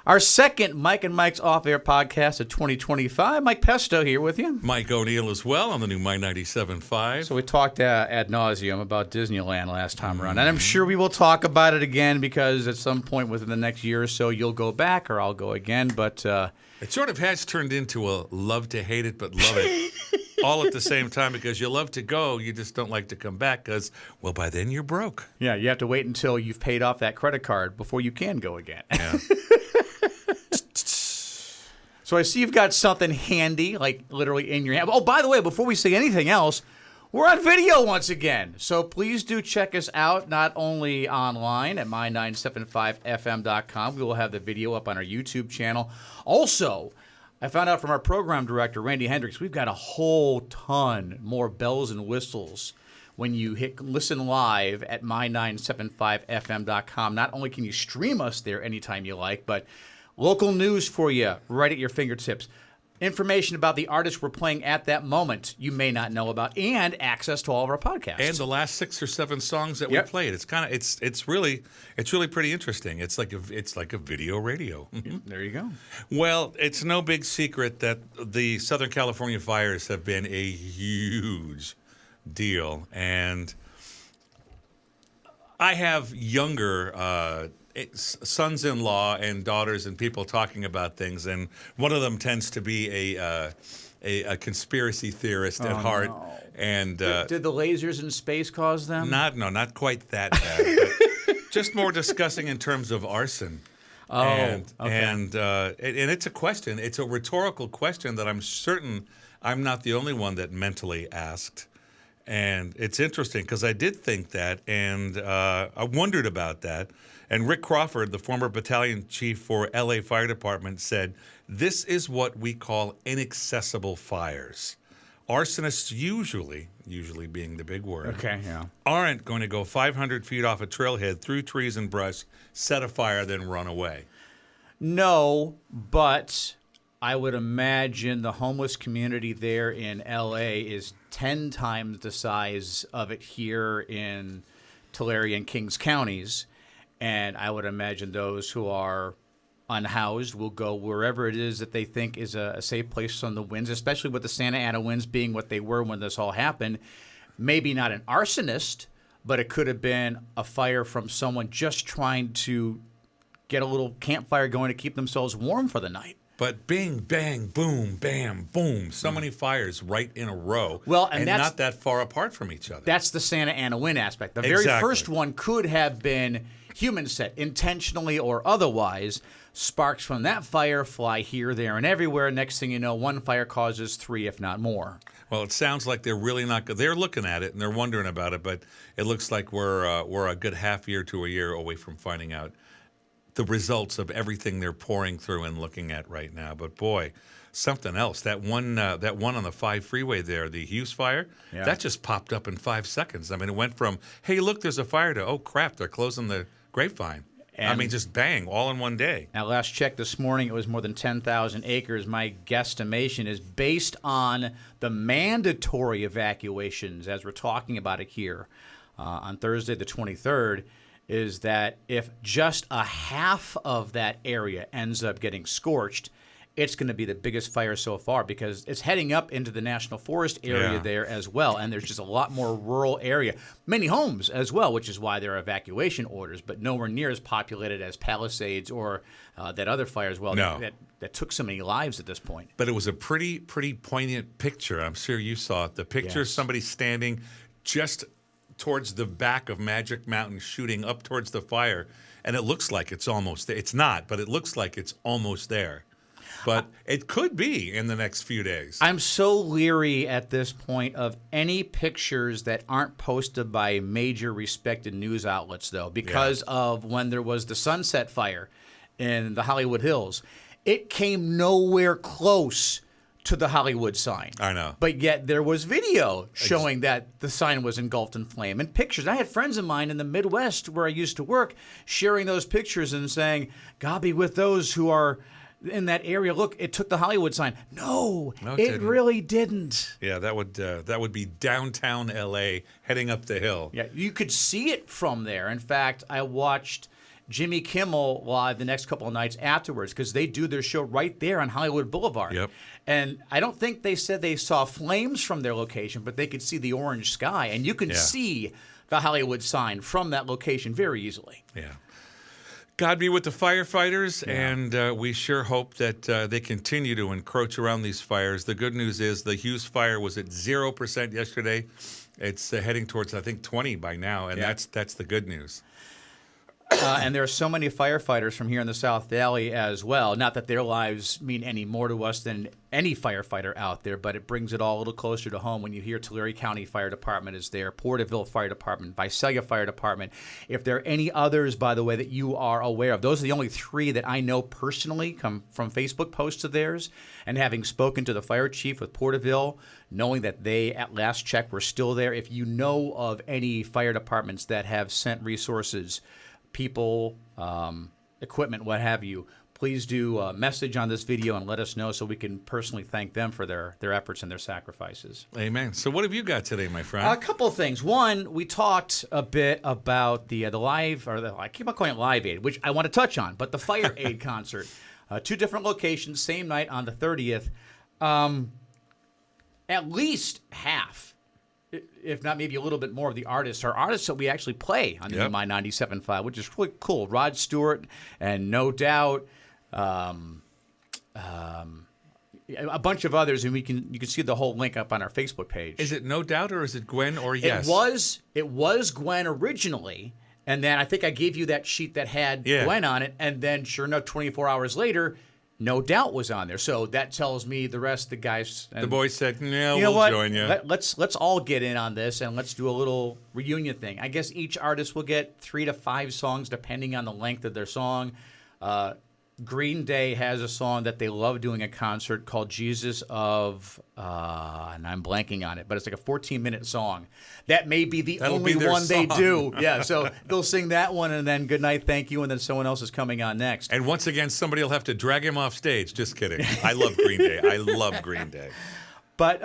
Our second Mike and Mike's Off-Air podcast of 2025. Mike Pesto here with you. Mike O'Neill as well on the new My 97.5. So we talked ad nauseum about Disneyland last time around, and I'm sure we will talk about it again because at some point within the next year or so, you'll go back or I'll go again. But it sort of has turned into a love to hate it, but love it all at the same time because you love to go, you just don't like to come back because, well, by then you're broke. Yeah, you have to wait until you've paid off that credit card before you can go again. Yeah. So I see you've got something handy, like literally in your hand. Oh, by the way, before we say anything else, we're on video once again. So please do check us out, not only online at my975fm.com. We will have the video up on our YouTube channel. Also, I found out from our program director, Randy Hendricks, we've got a whole ton more bells and whistles when you hit listen live at my975fm.com. Not only can you stream us there anytime you like, but local news for you right at your fingertips. Information about the artists we're playing at that moment you may not know about, and access to all of our podcasts. And the last 6 or 7 songs that we played. It's kind of it's really pretty interesting. It's like a video radio. There you go. Well, it's no big secret that the Southern California fires have been a huge deal, and I have younger sons-in-law and daughters and people talking about things, and one of them tends to be a conspiracy theorist at heart. No. And did the lasers in space cause them? not quite that bad, but just more discussing in terms of arson. Oh, and okay. And it's a question. It's a rhetorical question that I'm certain I'm not the only one that mentally asked. And it's interesting because I did think that, and I wondered about that. And Rick Crawford, the former battalion chief for LA Fire Department, said, "This is what we call inaccessible fires. Arsonists usually being the big word, aren't going to go 500 feet off a trailhead through trees and brush, set a fire, then run away." No, but I would imagine the homeless community there in LA is 10 times the size of it here in Tulare and Kings counties. And I would imagine those who are unhoused will go wherever it is that they think is a safe place from the winds, especially with the Santa Ana winds being what they were when this all happened. Maybe not an arsonist, but it could have been a fire from someone just trying to get a little campfire going to keep themselves warm for the night. But bing, bang, boom, bam, boom. So many fires right in a row. Well, and that's not that far apart from each other. That's the Santa Ana wind aspect. The very first one could have been human set, intentionally or otherwise. Sparks from that fire fly here, there, and everywhere. Next thing you know, one fire causes 3, if not more. Well, it sounds like they're really not good. They're looking at it and they're wondering about it, but it looks like we're a good half year to a year away from finding out the results of everything they're pouring through and looking at right now. But boy, something else. That one on the 5 freeway there, the Hughes fire, that just popped up in 5 seconds. I mean, it went from, hey, look, there's a fire, to, oh, crap, they're closing the Grapevine. And I mean, just bang, all in one day. Now, last check this morning, it was more than 10,000 acres. My guesstimation is based on the mandatory evacuations, as we're talking about it here on Thursday the 23rd, is that if just a half of that area ends up getting scorched, it's going to be the biggest fire so far because it's heading up into the National Forest area there as well, and there's just a lot more rural area. Many homes as well, which is why there are evacuation orders, but nowhere near as populated as Palisades or that other fire as well that took so many lives at this point. But it was a pretty poignant picture. I'm sure you saw it. The picture of somebody standing just towards the back of Magic Mountain shooting up towards the fire, and it looks like it's almost there. It's not, but it looks like it's almost there. But it could be in the next few days. I'm so leery at this point of any pictures that aren't posted by major respected news outlets, though, because of when there was the Sunset Fire in the Hollywood Hills. It came nowhere close to the Hollywood sign. I know. But yet there was video showing that the sign was engulfed in flame and pictures. I had friends of mine in the Midwest where I used to work sharing those pictures and saying, God be with those who are in that area. Look, it took the Hollywood sign. No, it really didn't. Yeah, that would be downtown L.A. heading up the hill. Yeah, you could see it from there. In fact, I watched Jimmy Kimmel Live the next couple of nights afterwards because they do their show right there on Hollywood Boulevard. Yep. And I don't think they said they saw flames from their location, but they could see the orange sky. And you can see the Hollywood sign from that location very easily. Yeah. God be with the firefighters, and we sure hope that they continue to encroach around these fires. The good news is the Hughes fire was at 0% yesterday. It's heading towards, I think, 20 by now, and that's the good news. And there are so many firefighters from here in the South Valley as well. Not that their lives mean any more to us than any firefighter out there, but it brings it all a little closer to home when you hear Tulare County Fire Department is there, Porterville Fire Department, Visalia Fire Department. If there are any others, by the way, that you are aware of, those are the only three that I know personally come from Facebook posts of theirs. And having spoken to the fire chief with Porterville, knowing that they, at last check, were still there, if you know of any fire departments that have sent resources, people, equipment, what have you, please do message on this video and let us know so we can personally thank them for their efforts and their sacrifices. Amen. So what have you got today, my friend? A couple of things. One, we talked a bit about the live, I keep on calling it Live Aid, which I want to touch on, but the Fire Aid concert. Two different locations, same night on the 30th. At least half, if not maybe a little bit more, of the artists are artists that we actually play on the My 97.5, which is really cool. Rod Stewart and No Doubt, a bunch of others, and you can see the whole link up on our Facebook page. Is it No Doubt or is it Gwen or Yes? It was Gwen originally, and then I think I gave you that sheet that had Gwen on it, and then sure enough, 24 hours later, No Doubt was on there. So that tells me the rest of the guys. And the boys said, "No, we'll join you." Let's all get in on this and let's do a little reunion thing. I guess each artist will get 3 to 5 songs depending on the length of their song. Green Day has a song that they love doing a concert called Jesus of, and I'm blanking on it, but it's like a 14-minute song. That may be the only one they do. Yeah, so they'll sing that one, and then Good Night, Thank You, and then someone else is coming on next. And once again, somebody will have to drag him off stage. Just kidding. I love Green Day. I love Green Day. But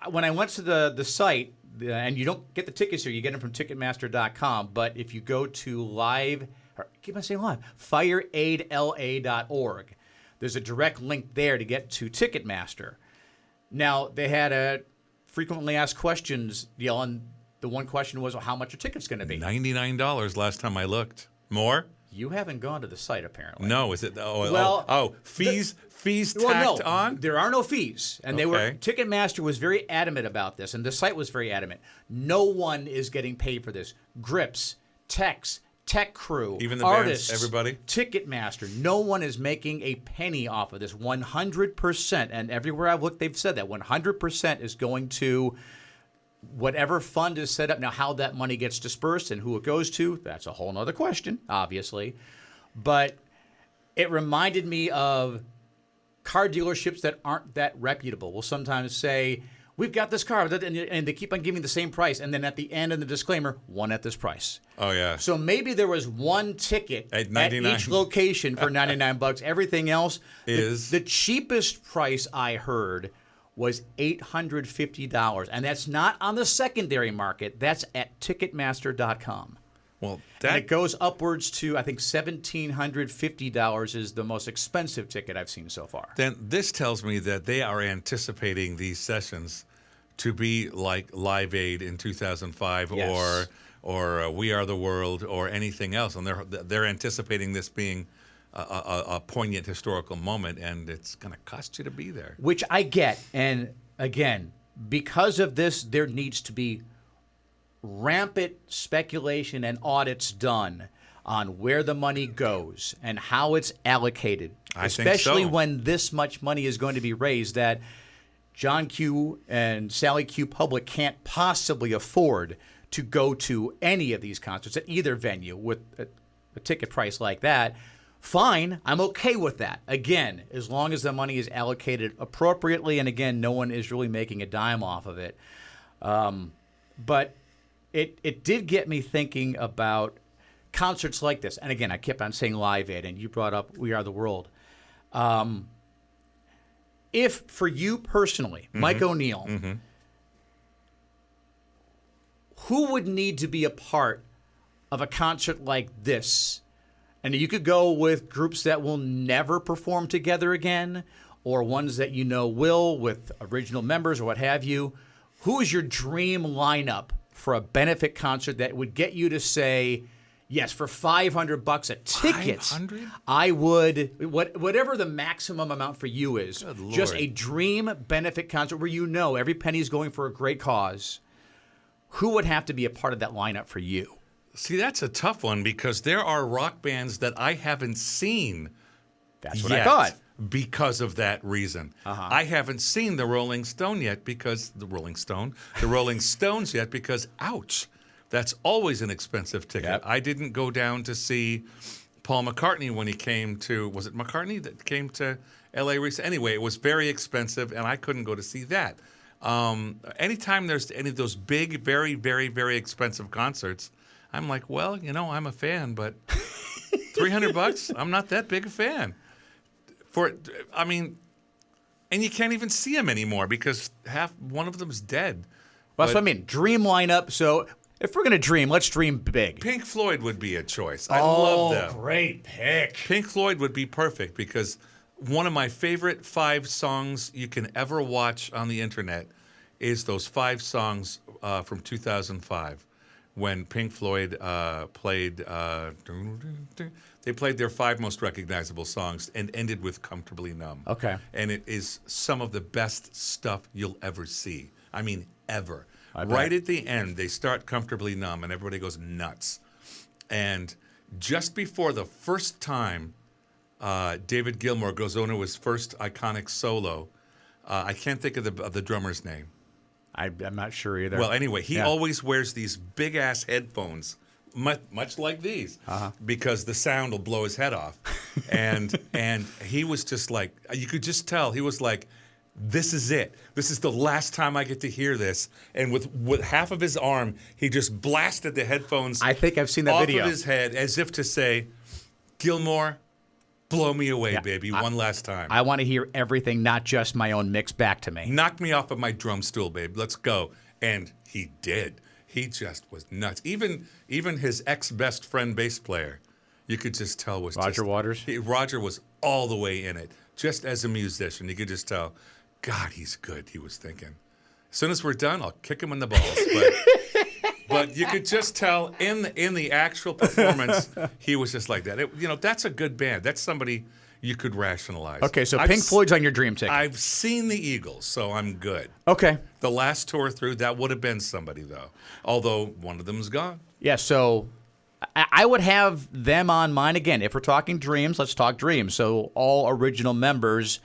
when I went to the site, and you don't get the tickets here, you get them from Ticketmaster.com, but if you go to fireaidla.org. There's a direct link there to get to Ticketmaster. Now, they had a frequently asked questions deal, and the one question was, well, how much are tickets going to be? $99 last time I looked. More? You haven't gone to the site, apparently. No, is it? Fees tacked on? There are no fees. And Ticketmaster was very adamant about this, and the site was very adamant. No one is getting paid for this. Grips, techs, tech crew, even the artists, bands, everybody, Ticketmaster. No one is making a penny off of this. 100%, and everywhere I've looked, they've said that 100% is going to whatever fund is set up. Now, how that money gets dispersed and who it goes to, that's a whole other question, obviously. But it reminded me of car dealerships that aren't that reputable. Will sometimes say, we've got this car, and they keep on giving the same price. And then at the end of the disclaimer, one at this price. Oh, yeah. So maybe there was one ticket at each location for $99. Everything else is the cheapest price I heard was $850. And that's not on the secondary market. That's at Ticketmaster.com. Well, and it goes upwards to, I think, $1,750 is the most expensive ticket I've seen so far. Then this tells me that they are anticipating these sessions to be like Live Aid in 2005 or We Are the World or anything else. And they're anticipating this being a poignant historical moment, and it's going to cost you to be there. Which I get. And again, because of this, there needs to be rampant speculation and audits done on where the money goes and how it's allocated, especially when this much money is going to be raised that John Q. and Sally Q. Public can't possibly afford to go to any of these concerts at either venue with a ticket price like that. Fine, I'm okay with that. Again, as long as the money is allocated appropriately, and again, no one is really making a dime off of it. But it did get me thinking about concerts like this. And again, I kept on saying Live Aid, and you brought up We Are the World. If, for you personally, Mike O'Neill, who would need to be a part of a concert like this And you could go with groups that will never perform together again, or ones that you know will with original members or what have you. Who is your dream lineup for a benefit concert that would get you to say, yes, for $500 a ticket, 500? I would, whatever the maximum amount for you is, Good just Lord. a dream benefit concert where you know every penny is going for a great cause. Who would have to be a part of that lineup for you? See, that's a tough one because there are rock bands that I haven't seen That's what yet I thought. because of that reason. I haven't seen the Rolling Stones yet because the Rolling Stones yet because ouch, that's always an expensive ticket. Yep. I didn't go down to see Paul McCartney when he came to, was it McCartney that came to LA recently? Anyway, it was very expensive and I couldn't go to see that. Anytime there's any of those big, very, very, very expensive concerts, I'm like, well, you know, I'm a fan, but $300, I'm not that big a fan. I mean, and you can't even see them anymore because one of them's dead. Well, that's what I mean. Dream lineup. So if we're going to dream, let's dream big. Pink Floyd would be a choice. I love them. Great pick. Pink Floyd would be perfect because one of my favorite 5 songs you can ever watch on the internet is those 5 songs from 2005 when Pink Floyd played. They played their 5 most recognizable songs and ended with "Comfortably Numb." Okay. And it is some of the best stuff you'll ever see. I mean, ever. I bet. Right at the end, they start "Comfortably Numb," and everybody goes nuts. And just before the first time David Gilmour goes on to his first iconic solo, I can't think of the drummer's name. I'm not sure either. Well, anyway, he always wears these big-ass headphones, much like these, because the sound will blow his head off. And he was just like, you could just tell, he was like, this is it. This is the last time I get to hear this. And with half of his arm, he just blasted the headphones I think I've seen that off video. of his head as if to say, Gilmour, blow me away, baby, one last time. I want to hear everything, not just my own mix, back to me. Knock me off of my drum stool, babe. Let's go. And he did. He just was nuts. Even his ex-best friend bass player, you could just tell was Roger Waters? Roger was all the way in it, just as a musician. You could just tell, God, he's good, he was thinking. As soon as we're done, I'll kick him in the balls. But you could just tell in the actual performance, he was just like that. That's a good band. That's somebody you could rationalize. Okay, so Pink Floyd's on your dream ticket. I've seen the Eagles, so I'm good. Okay. The last tour through, that would have been somebody, though. Although one of them's gone. Yeah, so I would have them on mine again. If we're talking dreams, let's talk dreams. So all original members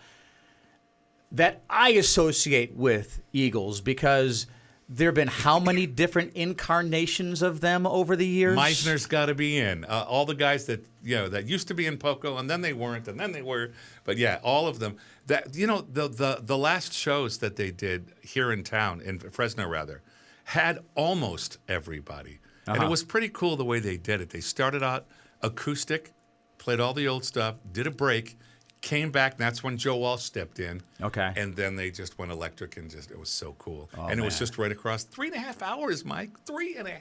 that I associate with Eagles, because there have been how many different incarnations of them over the years? Meisner's got to be in. All the guys that used to be in Poco, and then they weren't, and then they were. But yeah, all of them. The last shows that they did here in town, in Fresno rather, had almost everybody, and it was pretty cool the way they did it. They started out acoustic, played all the old stuff, did a break, came back, and that's when Joe Walsh stepped in. Okay. And then they just went electric, and it was so cool. Oh, and it was man. just right across 3.5 hours, Mike. 3.5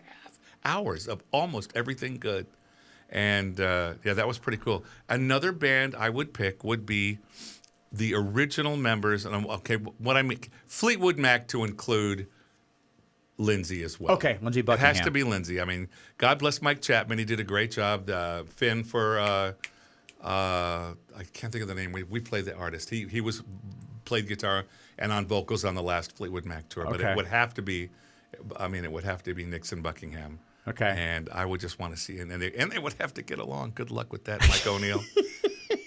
hours of almost everything good. And that was pretty cool. Another band I would pick would be the original members. And what I mean, Fleetwood Mac to include Lindsay as well. Okay, Lindsey It Buckingham. has to be Lindsay. I mean, God bless Mike Chapman. He did a great job. Finn for I can't think of the name. We played the artist. He played guitar and on vocals on the last Fleetwood Mac tour. But Okay. it would have to be, Nixon Buckingham. Okay. And I would just want to see, and they would have to get along. Good luck with that, Mike O'Neill.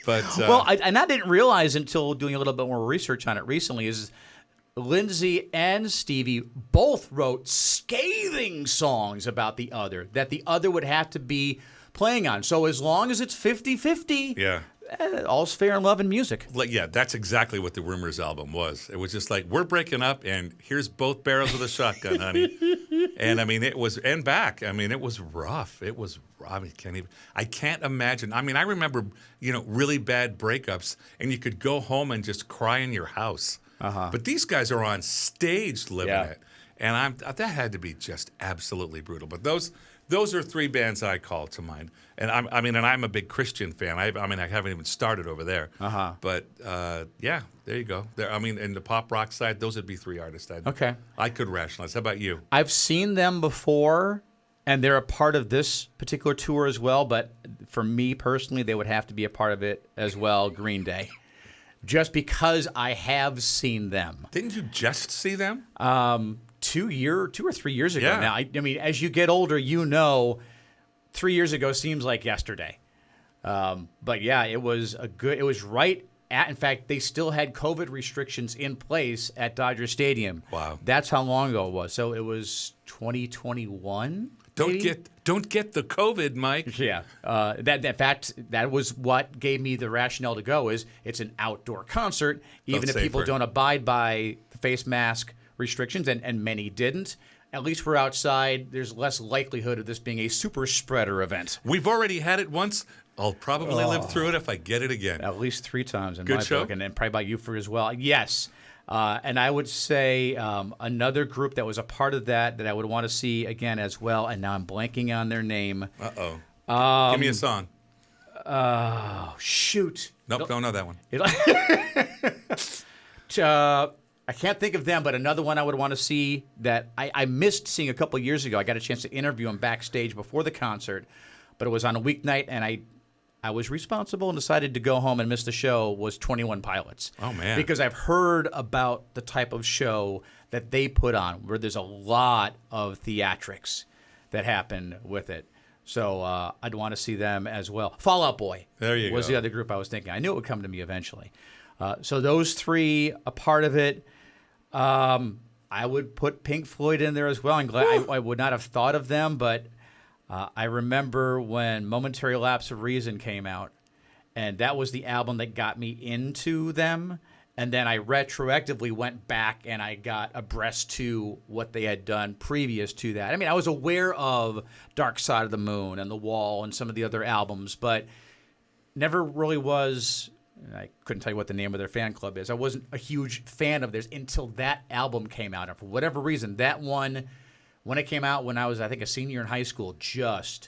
But I didn't realize until doing a little bit more research on it recently is Lindsay and Stevie both wrote scathing songs about the other that the other would have to be playing on. So as long as it's 50-50, yeah. All's fair in love and music. Yeah, that's exactly what the Rumors album was. It was just like, we're breaking up, and here's both barrels of the shotgun, honey. And I mean, it was, and back. I mean, it was rough. It was rough. I can't imagine. I mean, I remember, really bad breakups, and you could go home and just cry in your house. But these guys are on stage living it. And that had to be just absolutely brutal. But those are three bands I call to mind. And I'm a big Christian fan. I haven't even started over there. But yeah, there you go. In the pop rock side, those would be three artists I could rationalize. How about you? I've seen them before, and they're a part of this particular tour as well. But for me personally, they would have to be a part of it as well. Green Day, just because I have seen them. Didn't you just see them? 2 or 3 years ago Yeah. now. I mean, as you get older, 3 years ago seems like yesterday. But yeah, it was right at, in fact, they still had COVID restrictions in place at Dodger Stadium. Wow. That's how long ago it was. So it was 2021. Don't get the COVID, Mike. Yeah. In fact, that was what gave me the rationale to go. Is it's an outdoor concert, even if people safer. don't abide by the face mask restrictions, and many didn't. At least we're outside. There's less likelihood of this being a super spreader event. We've already had it once. I'll probably live through it if I get it again. At least 3 times in Good my show? book, and probably by you for as well. Yes. And I would say another group that was a part of that I would want to see again as well, and now I'm blanking on their name. Uh-oh. Give me a song. Oh, shoot. Nope, don't know that one. I can't think of them, but another one I would want to see that I missed seeing a couple years ago. I got a chance to interview him backstage before the concert, but it was on a weeknight, and I was responsible and decided to go home and miss the show, was 21 Pilots. Oh, man. Because I've heard about the type of show that they put on, where there's a lot of theatrics that happen with it. So I'd want to see them as well. Fall Out Boy There you was go. the other group I was thinking. I knew it would come to me eventually. So those three, a part of it. I would put Pink Floyd in there as well. I'm glad I would not have thought of them, but I remember when Momentary Lapse of Reason came out, and that was the album that got me into them. And then I retroactively went back and I got abreast to what they had done previous to that. I mean, I was aware of Dark Side of the Moon and The Wall and some of the other albums, but never really was. I couldn't tell you what the name of their fan club is. I wasn't a huge fan of theirs until that album came out. And for whatever reason, that one, when it came out when I was, I think, a senior in high school, just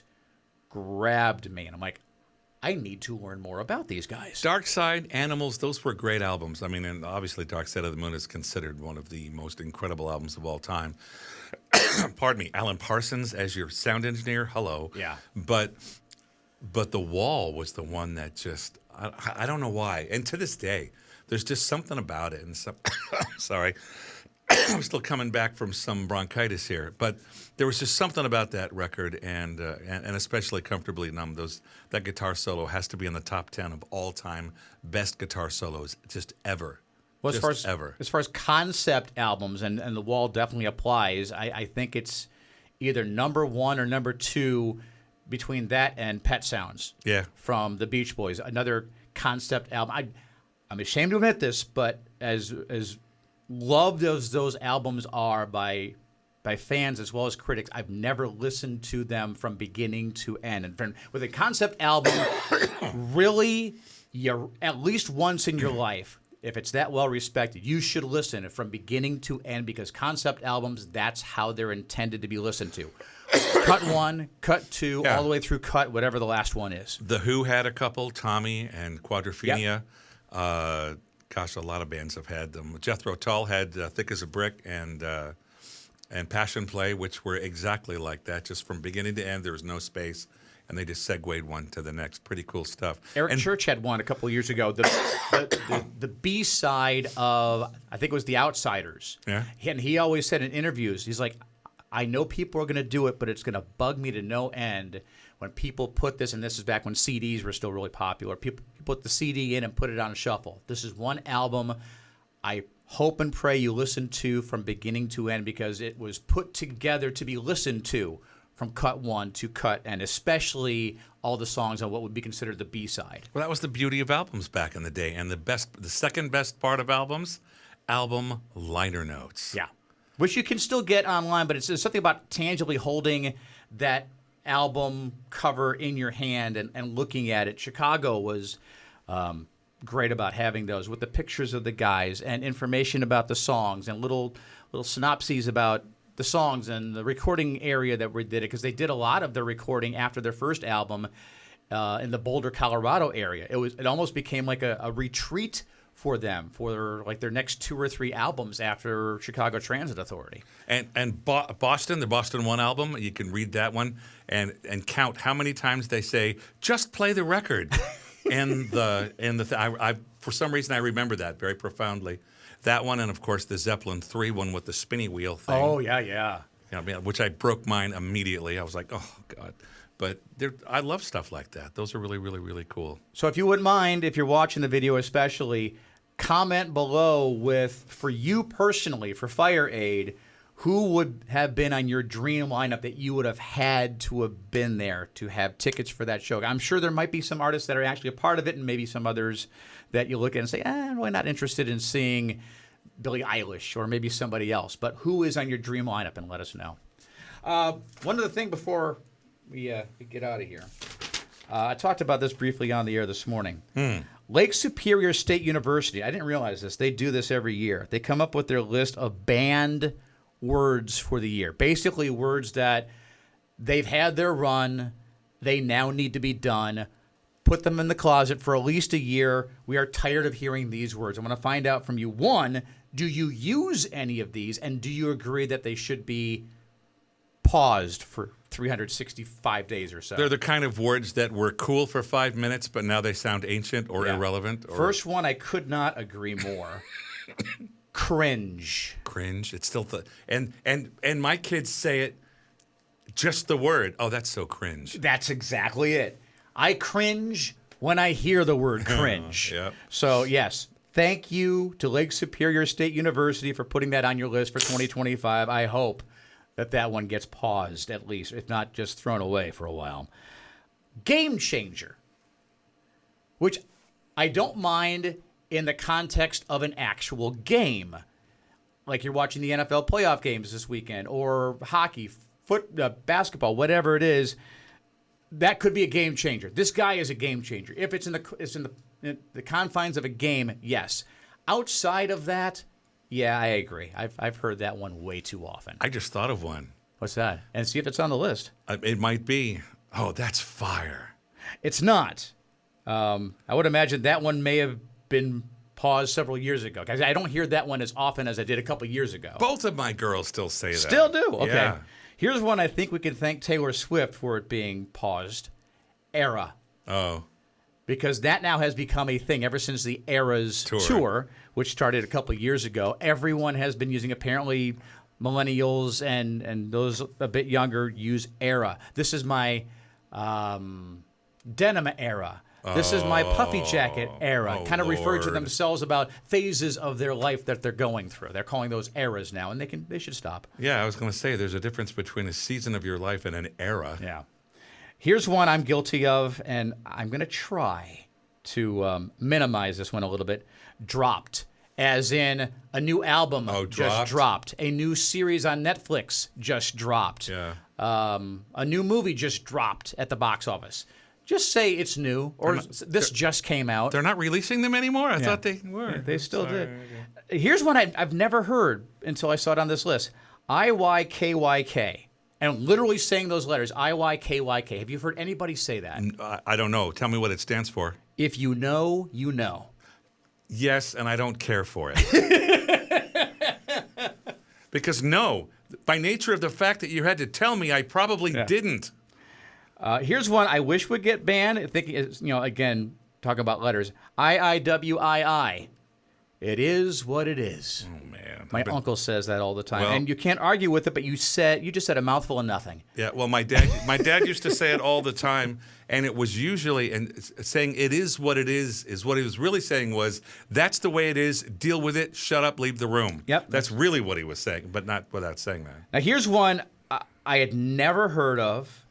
grabbed me. And I'm like, I need to learn more about these guys. Dark Side, Animals, those were great albums. I mean, and obviously Dark Side of the Moon is considered one of the most incredible albums of all time. Pardon me, Alan Parsons as your sound engineer, hello. Yeah. But The Wall was the one that just, I don't know why. And to this day, there's just something about it. And sorry, I'm still coming back from some bronchitis here. But there was just something about that record, and especially Comfortably Numb. That guitar solo has to be in the top 10 of all-time best guitar solos just ever. Well, Just ever. As far as concept albums, and The Wall definitely applies, I think it's either number 1 or number 2 between that and Pet Sounds. Yeah. From the Beach Boys, another concept album. I'm ashamed to admit this, but as loved as those albums are by fans as well as critics, I've never listened to them from beginning to end. And with a concept album, really, at least once in your life, if it's that well respected, you should listen from beginning to end, because concept albums, that's how they're intended to be listened to. Cut 1, cut 2, Yeah. all the way through cut, whatever the last one is. The Who had a couple, Tommy and Quadrophenia. Gosh, a lot of bands have had them. Jethro Tull had Thick as a Brick and Passion Play, which were exactly like that. Just from beginning to end, there was no space, and they just segued one to the next. Pretty cool stuff. Eric And Church had one a couple of years ago. The B-side of, I think it was The Outsiders. Yeah. And he always said in interviews, he's like, I know people are going to do it, but it's going to bug me to no end when people put this, and this is back when CDs were still really popular. People put the CD in and put it on shuffle. This is one album I hope and pray you listen to from beginning to end, because it was put together to be listened to from cut 1 to cut end, especially all the songs on what would be considered the B-side. Well, that was the beauty of albums back in the day. And the second best part of albums, album liner notes. Yeah. Which you can still get online, but it's something about tangibly holding that album cover in your hand and looking at it. Chicago was great about having those with the pictures of the guys and information about the songs and little synopses about the songs and the recording area that we did it, because they did a lot of their recording after their first album in the Boulder, Colorado area. It almost became like a retreat for them for like their next 2 or 3 albums after Chicago Transit Authority. And Boston, the Boston One album, you can read that one and count how many times they say, just play the record. I for some reason, I remember that very profoundly. That one, and of course, the Zeppelin 3 one with the spinny wheel thing. Oh, yeah. Which I broke mine immediately. I was like, oh, God. But I love stuff like that. Those are really, really, really cool. So if you wouldn't mind, if you're watching the video especially, comment below with, for you personally, for Fire Aid, who would have been on your dream lineup that you would have had to have been there to have tickets for that show? I'm sure there might be some artists that are actually a part of it, and maybe some others that you look at and say, I'm really not interested in seeing Billie Eilish or maybe somebody else. But who is on your dream lineup, and let us know. One other thing before we get out of here. I talked about this briefly on the air this morning. Lake Superior State University, I didn't realize this. They do this every year. They come up with their list of banned words for the year. Basically words that they've had their run, they now need to be done. Put them in the closet for at least a year. We are tired of hearing these words. I want to find out from you. 1, do you use any of these, and do you agree that they should be paused for 365 days or so? They're the kind of words that were cool for 5 minutes, but now they sound ancient or irrelevant. Or... First one, I could not agree more. Cringe. Cringe. It's still and my kids say it, just the word. Oh, that's so cringe. That's exactly it. I cringe when I hear the word cringe. Yep. So, yes, thank you to Lake Superior State University for putting that on your list for 2025. I hope that one gets paused at least, if not just thrown away for a while. Game changer, which I don't mind in the context of an actual game. Like you're watching the NFL playoff games this weekend, or hockey, basketball, whatever it is. That could be a game changer. This guy is a game changer. If it's in the confines of a game, yes. Outside of that, yeah, I agree. I've heard that one way too often. I just thought of one. What's that? And see if it's on the list. It might be. Oh, that's fire. It's not. I would imagine that one may have been paused several years ago. Because I don't hear that one as often as I did a couple years ago. Both of my girls still say that. Still do? Okay. Yeah. Here's one I think we can thank Taylor Swift for it being paused. Era. Oh. Because that now has become a thing ever since the Eras tour, which started a couple of years ago. Everyone has been using, apparently millennials and those a bit younger use Era. This is my denim era. This is my puffy jacket era. Kind of refer to themselves about phases of their life that they're going through. They're calling those eras now, and they should stop. Yeah, I was going to say there's a difference between a season of your life and an era. Yeah. Here's one I'm guilty of, and I'm going to try to minimize this one a little bit. Dropped, as in a new album just dropped. A new series on Netflix just dropped. Yeah. A new movie just dropped at the box office. Just say it's new, or this just came out. They're not releasing them anymore? I thought they were. They still did. Okay. Here's one I've never heard until I saw it on this list. IYKYK. And literally saying those letters, IYKYK. Have you heard anybody say that? I don't know. Tell me what it stands for. If you know, you know. Yes, and I don't care for it. Because no, by nature of the fact that you had to tell me, I probably didn't. Here's one I wish would get banned. Thinking, again, talking about letters. IIWII. It is what it is. Oh man, my uncle says that all the time, and you can't argue with it. But you just said a mouthful of nothing. Yeah, well, my dad used to say it all the time, and it was usually saying it is what it is what he was really saying was that's the way it is. Deal with it. Shut up. Leave the room. Yep, that's really what he was saying, but not without saying that. Now here's one I had never heard of.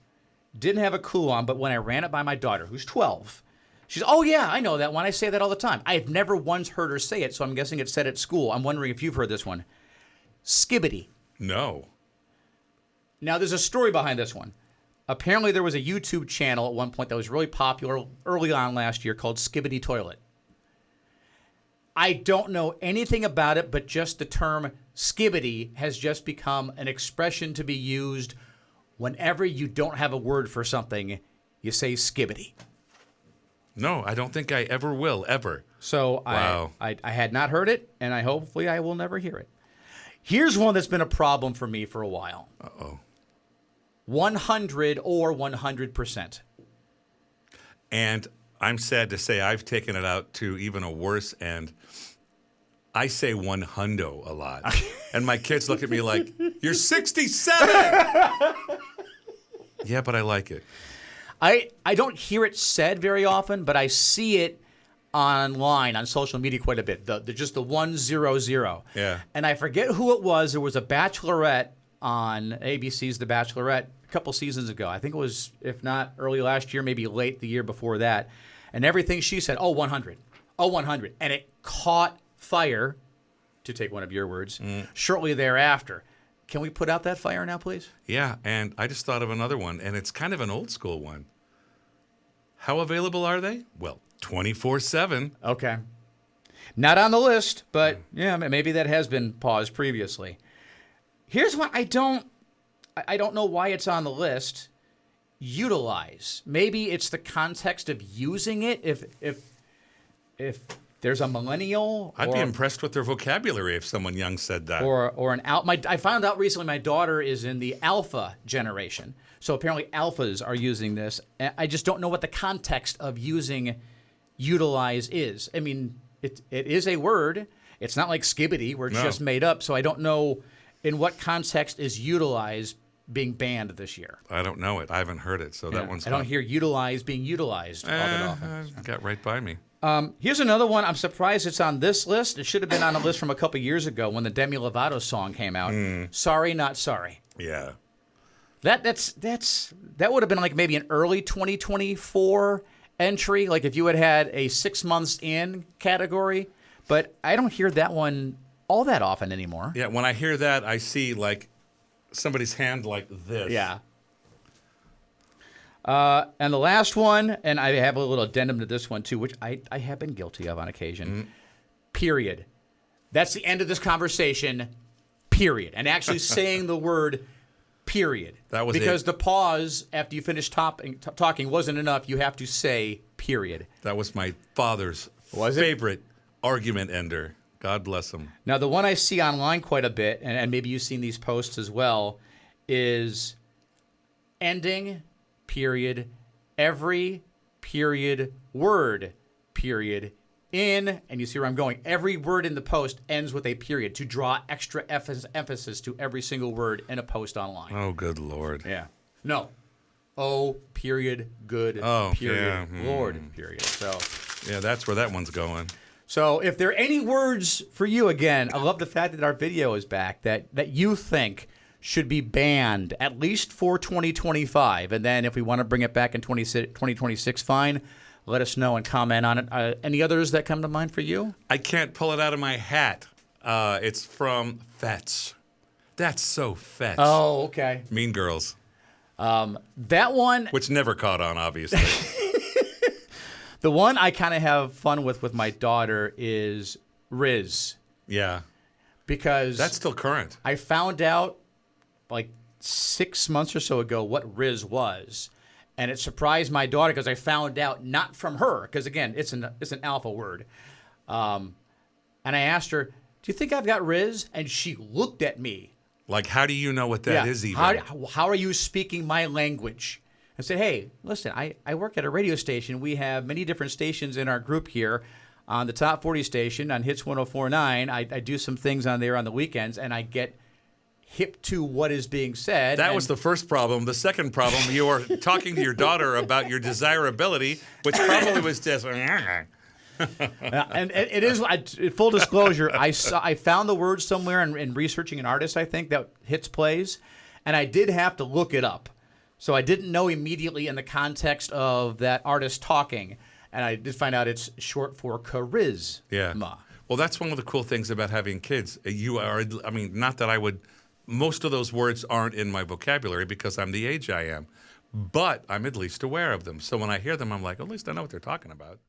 Didn't have a clue on, but when I ran it by my daughter, who's 12, she's, oh, yeah, I know that one. I say that all the time. I've never once heard her say it, so I'm guessing it's said at school. I'm wondering if you've heard this one. Skibbity. No. Now, there's a story behind this one. Apparently, there was a YouTube channel at one point that was really popular early on last year called Skibbity Toilet. I don't know anything about it, but just the term skibbity has just become an expression to be used whenever you don't have a word for something. You say skibbity. No, I don't think I ever will, ever. So Wow. I had not heard it, and hopefully I will never hear it. Here's one that's been a problem for me for a while. Uh-oh. 100 or 100%. And I'm sad to say I've taken it out to even a worse end. I say 100 a lot. And my kids look at me like, you're 67! Yeah, but I like it. I don't hear it said very often, but I see it online on social media quite a bit. Just the 100. Yeah. And I forget who it was. There was a Bachelorette on ABC's The Bachelorette a couple seasons ago. I think it was, if not early last year, maybe late the year before that. And everything she said, 100. 100. And it caught fire, to take one of your words, shortly thereafter. Can we put out that fire now, please? Yeah, and I just thought of another one, and it's kind of an old school one. How available are they? Well, 24/7. Okay. Not on the list, but yeah, maybe that has been paused previously. Here's what I don't know why it's on the list. Utilize. Maybe it's the context of using it. If there's a millennial, I'd be impressed with their vocabulary if someone young said that. or an out. I found out recently my daughter is in the alpha generation, so apparently alphas are using this. I just don't know what the context of using utilize is. I mean, it is a word. It's not like skibbity where it's just made up. So I don't know in what context is utilize being banned this year. I don't know it. I haven't heard it, so that one's I don't hear utilize being utilized all that often. Got right by me. Here's another one. I'm surprised it's on this list. It should have been on a list from a couple years ago when the Demi Lovato song came out. Sorry, not sorry. Yeah. That would have been like maybe an early 2024 entry, like if you had a 6 months in category. But I don't hear that one all that often anymore. Yeah, when I hear that, I see like somebody's hand like this. Yeah. And the last one, and I have a little addendum to this one too, which I have been guilty of on occasion. Period. That's the end of this conversation. Period. And actually saying the word period. That was because it. the pause after you finish talking wasn't enough. You have to say period. That was my father's favorite argument ender. God bless him. Now, the one I see online quite a bit, and maybe you've seen these posts as well, is ending, period, every, period, word, period, in, and you see where I'm going, every word in the post ends with a period to draw extra emphasis to every single word in a post online. Oh, good Lord. Yeah. No. Oh, period, good, period, Lord, period. So, yeah, that's where that one's going. So if there are any words for you, again, I love the fact that our video is back, that you think should be banned, at least for 2025. And then if we want to bring it back in 2026, fine. Let us know and comment on it. Any others that come to mind for you? I can't pull it out of my hat. It's from Fetch. That's so Fetch. Oh, okay. Mean Girls. That one. Which never caught on, obviously. The one I kind of have fun with my daughter is Riz. Yeah. Because that's still current. I found out like 6 months or so ago what Riz was. And it surprised my daughter because I found out not from her, because again, it's an alpha word. And I asked her, "Do you think I've got Riz?" And she looked at me. Like, how do you know what that is even? How are you speaking my language? I said, "Hey, listen, I work at a radio station. We have many different stations in our group here. On the Top 40 station, on Hits 104.9, I do some things on there on the weekends, and I get hip to what is being said." That was the first problem. The second problem, you were talking to your daughter about your desirability, which probably was just... and it is, full disclosure, I found the word somewhere in researching an artist, I think, that Hits plays, and I did have to look it up. So I didn't know immediately in the context of that artist talking, and I did find out it's short for charisma. Yeah. Well, that's one of the cool things about having kids. You are, I mean, not that I would, most of those words aren't in my vocabulary because I'm the age I am, but I'm at least aware of them. So when I hear them, I'm like, at least I know what they're talking about.